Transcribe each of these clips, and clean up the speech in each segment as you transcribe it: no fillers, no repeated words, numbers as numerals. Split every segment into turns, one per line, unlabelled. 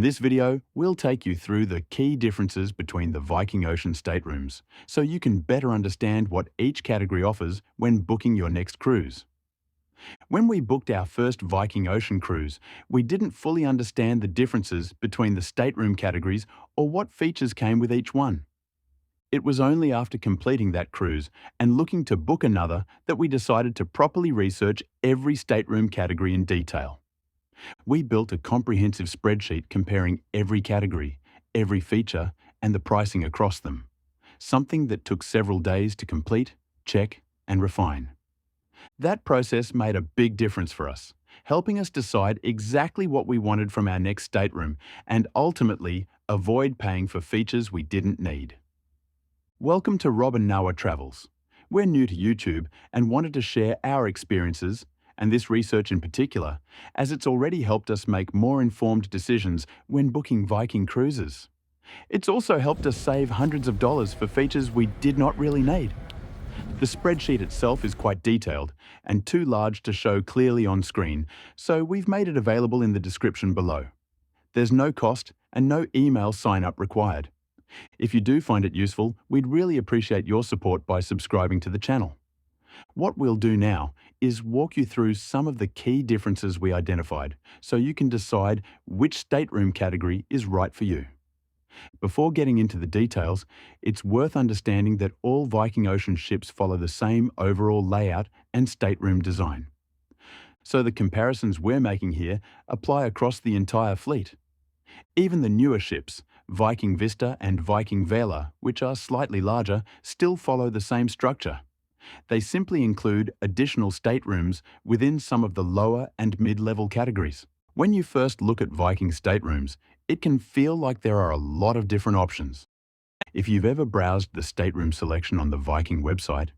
this video, we'll take you through the key differences between the Viking Ocean staterooms, so you can better understand what each category offers when booking your next cruise. When we booked our first Viking Ocean cruise, we didn't fully understand the differences between the stateroom categories or what features came with each one. It was only after completing that cruise and looking to book another that we decided to properly research every stateroom category in detail. We built a comprehensive spreadsheet comparing every category, every feature, and the pricing across them, something that took several days to complete, check, and refine. That process made a big difference for us, helping us decide exactly what we wanted from our next stateroom and ultimately avoid paying for features we didn't need. Welcome to Rob Nawa Travels. We're new to YouTube and wanted to share our experiences, and this research in particular, as it's already helped us make more informed decisions when booking Viking cruises. It's also helped us save hundreds of dollars for features we did not really need. The spreadsheet itself is quite detailed and too large to show clearly on screen, so we've made it available in the description below. There's no cost and no email sign-up required. If you do find it useful, we'd really appreciate your support by subscribing to the channel. What we'll do now is walk you through some of the key differences we identified so you can decide which stateroom category is right for you. Before getting into the details, it's worth understanding that all Viking Ocean ships follow the same overall layout and stateroom design. So the comparisons we're making here apply across the entire fleet. Even the newer ships, Viking Vista and Viking Vela, which are slightly larger, still follow the same structure. They simply include additional staterooms within some of the lower and mid-level categories. When you first look at Viking staterooms, it can feel like there are a lot of different options. If you've ever browsed the stateroom selection on the Viking website,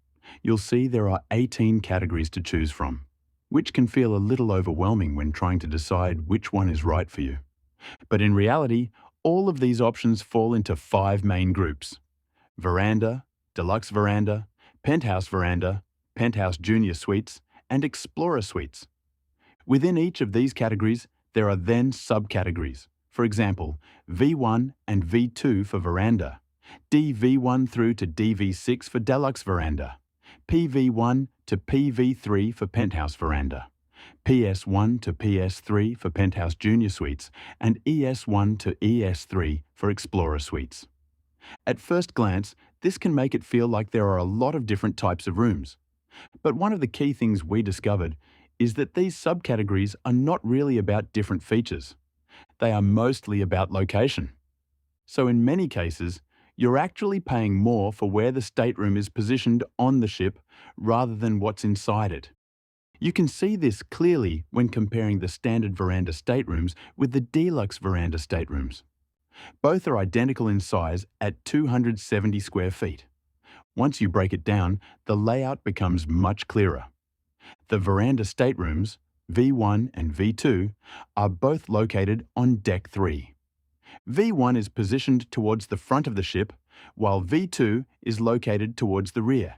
you'll see there are 18 categories to choose from, which can feel a little overwhelming when trying to decide which one is right for you. But in reality, all of these options fall into 5 main groups: Veranda, Deluxe Veranda, Penthouse Veranda, Penthouse Junior Suites, and Explorer Suites. Within each of these categories, there are then subcategories. For example, V1 and V2 for Veranda, DV1 through to DV6 for Deluxe Veranda, PV1 to PV3 for Penthouse Veranda, PS1 to PS3 for Penthouse Junior Suites, and ES1 to ES3 for Explorer Suites. At first glance, this can make it feel like there are a lot of different types of rooms. But one of the key things we discovered is that these subcategories are not really about different features. They are mostly about location. So in many cases, you're actually paying more for where the stateroom is positioned on the ship rather than what's inside it. You can see this clearly when comparing the standard veranda staterooms with the Deluxe Veranda staterooms. Both are identical in size at 270 square feet. Once you break it down, the layout becomes much clearer. The veranda staterooms, V1 and V2, are both located on Deck 3. V1 is positioned towards the front of the ship, while V2 is located towards the rear.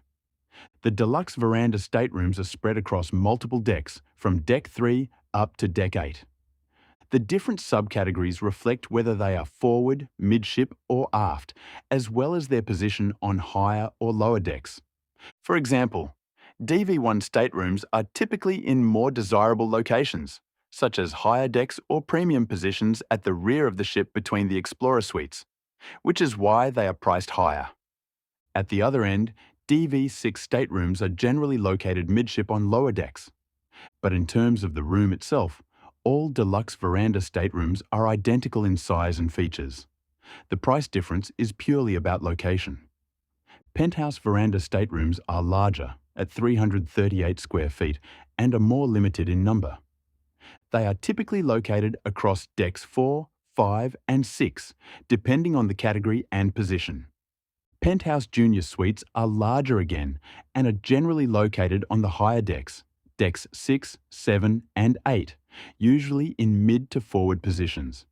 The Deluxe Veranda staterooms are spread across multiple decks, from Deck 3 up to Deck 8. The different subcategories reflect whether they are forward, midship, or aft, as well as their position on higher or lower decks. For example, DV1 staterooms are typically in more desirable locations, such as higher decks or premium positions at the rear of the ship between the Explorer Suites, which is why they are priced higher. At the other end, DV6 staterooms are generally located midship on lower decks. But in terms of the room itself, all Deluxe Veranda staterooms are identical in size and features. The price difference is purely about location. Penthouse Veranda staterooms are larger, at 338 square feet, and are more limited in number. They are typically located across decks 4, 5, and 6, depending on the category and position. Penthouse Junior Suites are larger again and are generally located on the higher decks, decks 6, 7, and 8, usually in mid to forward positions.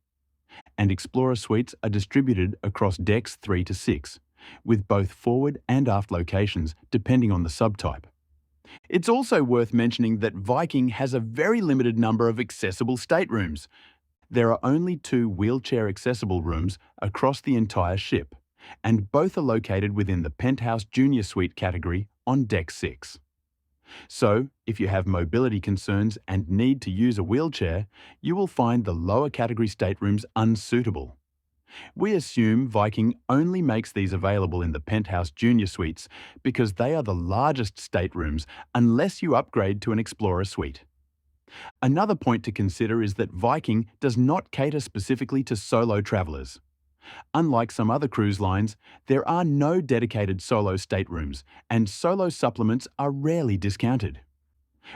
And Explorer Suites are distributed across decks 3 to 6, with both forward and aft locations depending on the subtype. It's also worth mentioning that Viking has a very limited number of accessible staterooms. There are only 2 wheelchair-accessible rooms across the entire ship, and both are located within the Penthouse Junior Suite category on Deck 6. So, if you have mobility concerns and need to use a wheelchair, you will find the lower category staterooms unsuitable. We assume Viking only makes these available in the Penthouse Junior Suites because they are the largest staterooms unless you upgrade to an Explorer Suite. Another point to consider is that Viking does not cater specifically to solo travellers. Unlike some other cruise lines, there are no dedicated solo staterooms, and solo supplements are rarely discounted.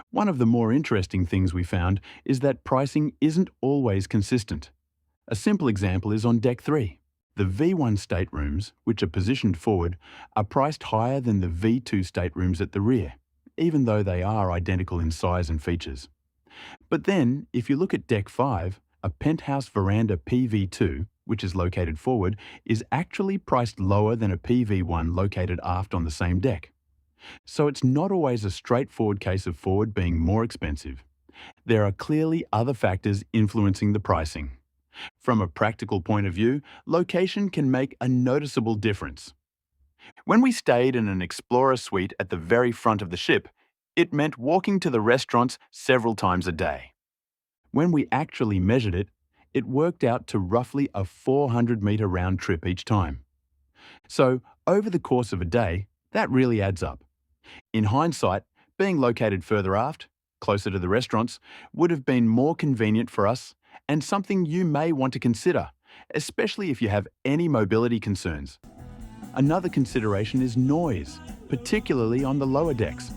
One of the more interesting things we found is that pricing isn't always consistent. A simple example is on Deck 3. The V1 staterooms, which are positioned forward, are priced higher than the V2 staterooms at the rear, even though they are identical in size and features. But then, if you look at Deck 5, a Penthouse Veranda PV2, which is located forward, is actually priced lower than a PV1 located aft on the same deck. So it's not always a straightforward case of forward being more expensive. There are clearly other factors influencing the pricing. From a practical point of view, location can make a noticeable difference. When we stayed in an Explorer Suite at the very front of the ship, it meant walking to the restaurants several times a day. When we actually measured it, it worked out to roughly a 400-metre round trip each time. So, over the course of a day, that really adds up. In hindsight, being located further aft, closer to the restaurants, would have been more convenient for us and something you may want to consider, especially if you have any mobility concerns. Another consideration is noise, particularly on the lower decks.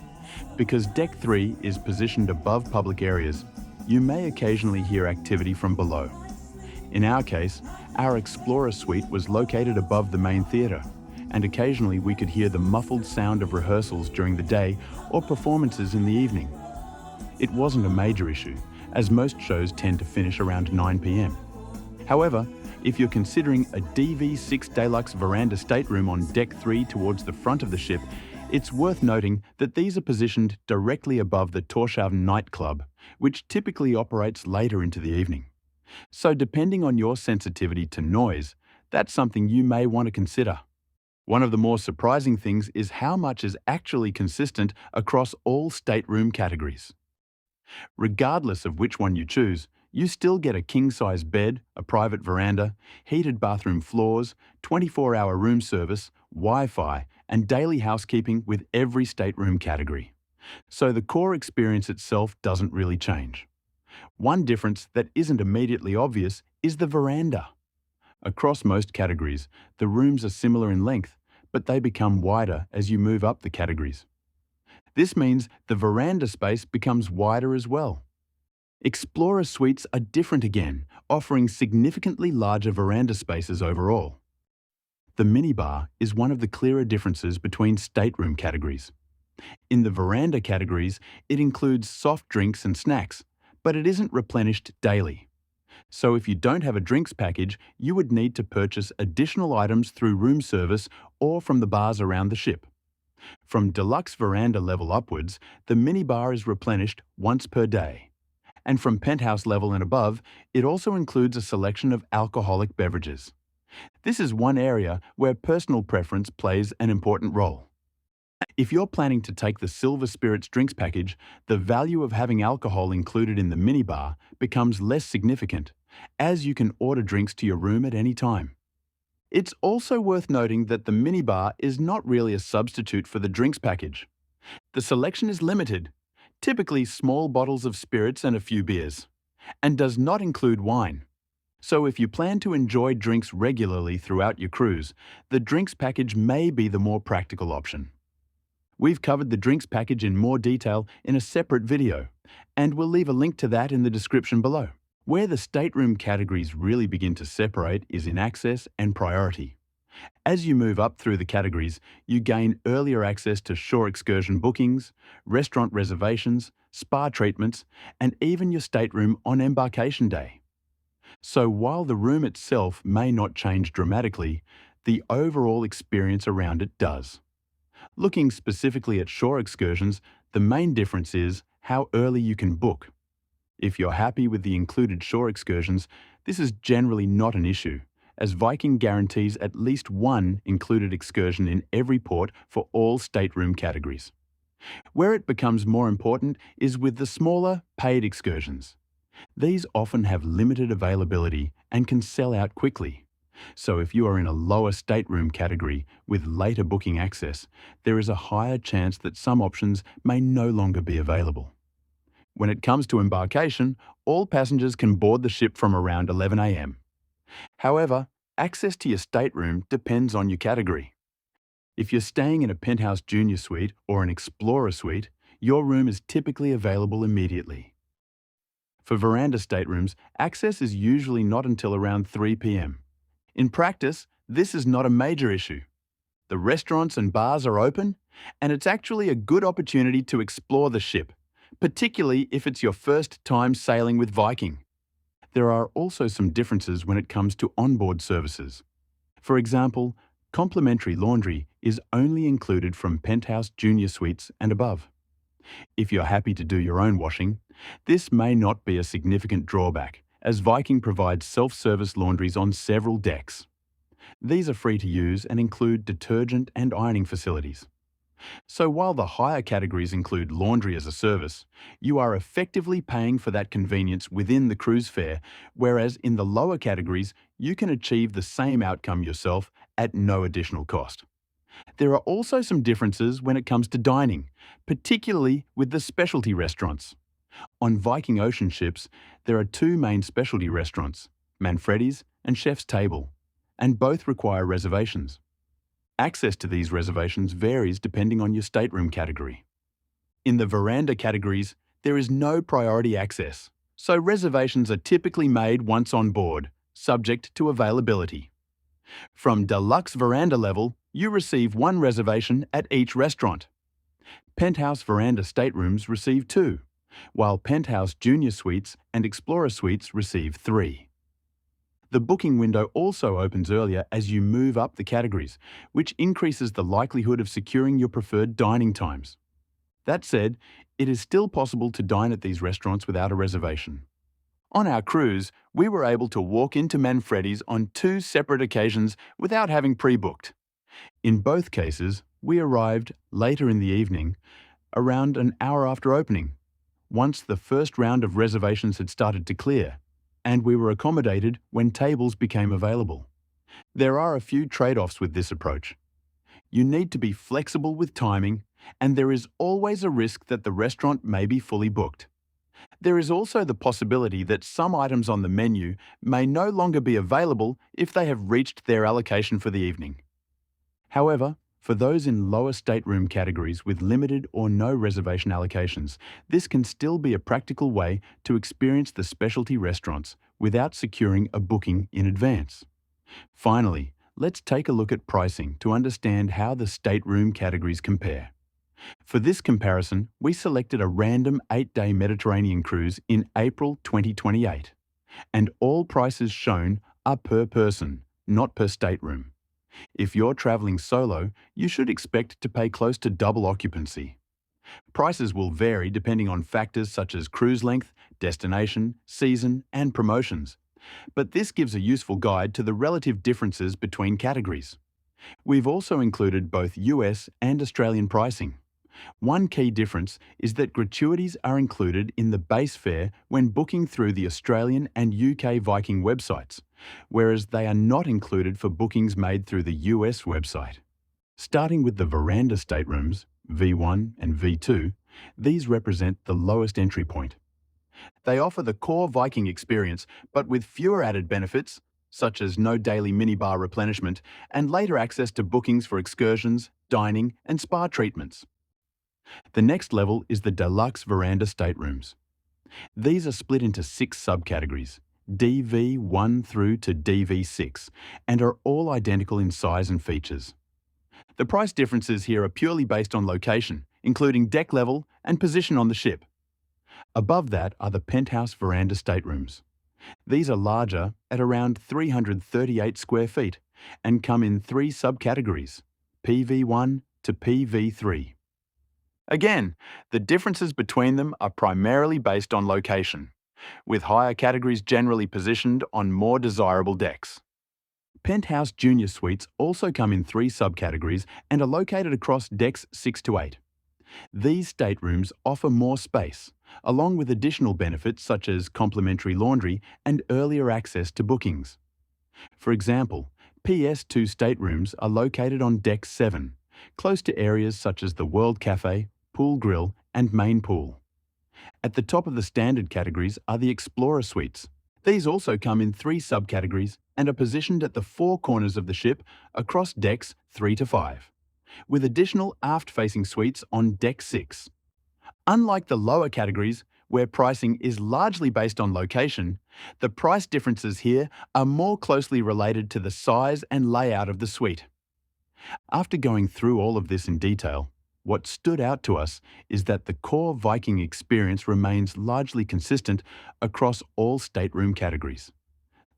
Because Deck 3 is positioned above public areas, you may occasionally hear activity from below. In our case, our Explorer Suite was located above the main theatre, and occasionally we could hear the muffled sound of rehearsals during the day or performances in the evening. It wasn't a major issue, as most shows tend to finish around 9 p.m. However, if you're considering a DV6 Deluxe Veranda stateroom on Deck 3 towards the front of the ship, it's worth noting that these are positioned directly above the Torshavn nightclub, which typically operates later into the evening. So depending on your sensitivity to noise, that's something you may want to consider. One of the more surprising things is how much is actually consistent across all stateroom categories. Regardless of which one you choose, you still get a king-size bed, a private veranda, heated bathroom floors, 24-hour room service, Wi-Fi, and daily housekeeping with every stateroom category. So the core experience itself doesn't really change. One difference that isn't immediately obvious is the veranda. Across most categories, the rooms are similar in length, but they become wider as you move up the categories. This means the veranda space becomes wider as well. Explorer Suites are different again, offering significantly larger veranda spaces overall. The minibar is one of the clearer differences between stateroom categories. In the veranda categories, it includes soft drinks and snacks, but it isn't replenished daily. So if you don't have a drinks package, you would need to purchase additional items through room service or from the bars around the ship. From Deluxe Veranda level upwards, the minibar is replenished once per day. And from Penthouse level and above, it also includes a selection of alcoholic beverages. This is one area where personal preference plays an important role. If you're planning to take the Silver Spirits drinks package, the value of having alcohol included in the minibar becomes less significant, as you can order drinks to your room at any time. It's also worth noting that the minibar is not really a substitute for the drinks package. The selection is limited, typically small bottles of spirits and a few beers, and does not include wine. So if you plan to enjoy drinks regularly throughout your cruise, the drinks package may be the more practical option. We've covered the drinks package in more detail in a separate video, and we'll leave a link to that in the description below. Where the stateroom categories really begin to separate is in access and priority. As you move up through the categories, you gain earlier access to shore excursion bookings, restaurant reservations, spa treatments, and even your stateroom on embarkation day. So while the room itself may not change dramatically, the overall experience around it does. Looking specifically at shore excursions, the main difference is how early you can book. If you're happy with the included shore excursions, this is generally not an issue, as Viking guarantees at least one included excursion in every port for all stateroom categories. Where it becomes more important is with the smaller, paid excursions. These often have limited availability and can sell out quickly. So if you are in a lower stateroom category with later booking access, there is a higher chance that some options may no longer be available. When it comes to embarkation, all passengers can board the ship from around 11 a.m. However, access to your stateroom depends on your category. If you're staying in a Penthouse Junior Suite or an Explorer Suite, your room is typically available immediately. For veranda staterooms, access is usually not until around 3 p.m. In practice, this is not a major issue. The restaurants and bars are open, and it's actually a good opportunity to explore the ship, particularly if it's your first time sailing with Viking. There are also some differences when it comes to onboard services. For example, complimentary laundry is only included from Penthouse Junior Suites and above. If you're happy to do your own washing, this may not be a significant drawback, as Viking provides self-service laundries on several decks. These are free to use and include detergent and ironing facilities. So while the higher categories include laundry as a service, you are effectively paying for that convenience within the cruise fare, whereas in the lower categories, you can achieve the same outcome yourself at no additional cost. There are also some differences when it comes to dining, particularly with the specialty restaurants. On Viking Ocean ships, there are two main specialty restaurants, Manfredi's and Chef's Table, and both require reservations. Access to these reservations varies depending on your stateroom category. In the veranda categories, there is no priority access, so reservations are typically made once on board, subject to availability. From Deluxe Veranda level, you receive one reservation at each restaurant. Penthouse Veranda staterooms receive two, while Penthouse Junior Suites and Explorer Suites receive three. The booking window also opens earlier as you move up the categories, which increases the likelihood of securing your preferred dining times. That said, it is still possible to dine at these restaurants without a reservation. On our cruise, we were able to walk into Manfredi's on two separate occasions without having pre-booked. In both cases, we arrived later in the evening, around an hour after opening, once the first round of reservations had started to clear, and we were accommodated when tables became available. There are a few trade-offs with this approach. You need to be flexible with timing, and there is always a risk that the restaurant may be fully booked. There is also the possibility that some items on the menu may no longer be available if they have reached their allocation for the evening. However, for those in lower stateroom categories with limited or no reservation allocations, this can still be a practical way to experience the specialty restaurants without securing a booking in advance. Finally, let's take a look at pricing to understand how the stateroom categories compare. For this comparison, we selected a random 8-day Mediterranean cruise in April 2028, and all prices shown are per person, not per stateroom. If you're traveling solo, you should expect to pay close to double occupancy. Prices will vary depending on factors such as cruise length, destination, season, and promotions. But this gives a useful guide to the relative differences between categories. We've also included both US and Australian pricing. One key difference is that gratuities are included in the base fare when booking through the Australian and UK Viking websites, whereas they are not included for bookings made through the US website. Starting with the veranda staterooms, V1 and V2, these represent the lowest entry point. They offer the core Viking experience, but with fewer added benefits, such as no daily minibar replenishment and later access to bookings for excursions, dining, and spa treatments. The next level is the Deluxe Veranda staterooms. These are split into 6 subcategories, DV1 through to DV6, and are all identical in size and features. The price differences here are purely based on location, including deck level and position on the ship. Above that are the Penthouse Veranda staterooms. These are larger at around 338 square feet and come in 3 subcategories, PV1 to PV3. Again, the differences between them are primarily based on location. with higher categories generally positioned on more desirable decks. Penthouse Junior Suites also come in 3 subcategories and are located across decks 6 to 8. These staterooms offer more space, along with additional benefits such as complimentary laundry and earlier access to bookings. For example, PS2 staterooms are located on Deck 7, close to areas such as the World Cafe, Pool Grill, and Main Pool. At the top of the standard categories are the Explorer Suites. These also come in 3 subcategories and are positioned at the 4 corners of the ship across decks 3 to 5, with additional aft-facing suites on Deck 6. Unlike the lower categories, where pricing is largely based on location, the price differences here are more closely related to the size and layout of the suite. After going through all of this in detail, what stood out to us is that the core Viking experience remains largely consistent across all stateroom categories.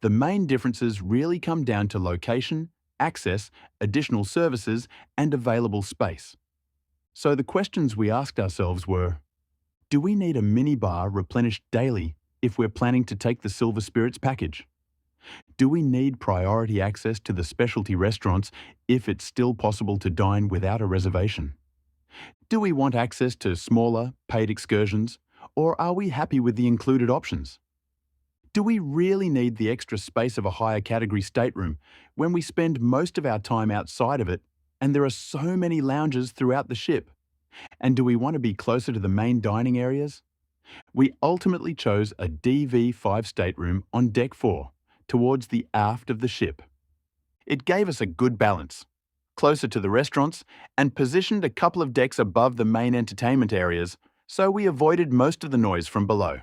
The main differences really come down to location, access, additional services, and available space. So the questions we asked ourselves were, do we need a minibar replenished daily if we're planning to take the Silver Spirits package? Do we need priority access to the specialty restaurants if it's still possible to dine without a reservation? Do we want access to smaller, paid excursions, or are we happy with the included options? Do we really need the extra space of a higher category stateroom when we spend most of our time outside of it and there are so many lounges throughout the ship? And do we want to be closer to the main dining areas? We ultimately chose a DV5 stateroom on Deck 4, towards the aft of the ship. It gave us a good balance, closer to the restaurants, and positioned a couple of decks above the main entertainment areas, so we avoided most of the noise from below.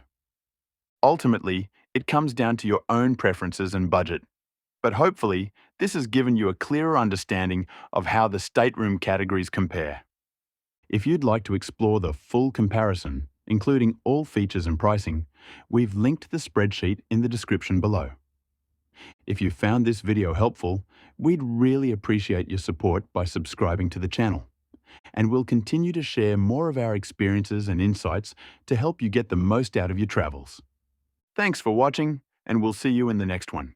Ultimately, it comes down to your own preferences and budget, but hopefully, this has given you a clearer understanding of how the stateroom categories compare. If you'd like to explore the full comparison, including all features and pricing, we've linked the spreadsheet in the description below. If you found this video helpful, we'd really appreciate your support by subscribing to the channel. And we'll continue to share more of our experiences and insights to help you get the most out of your travels. Thanks for watching, and we'll see you in the next one.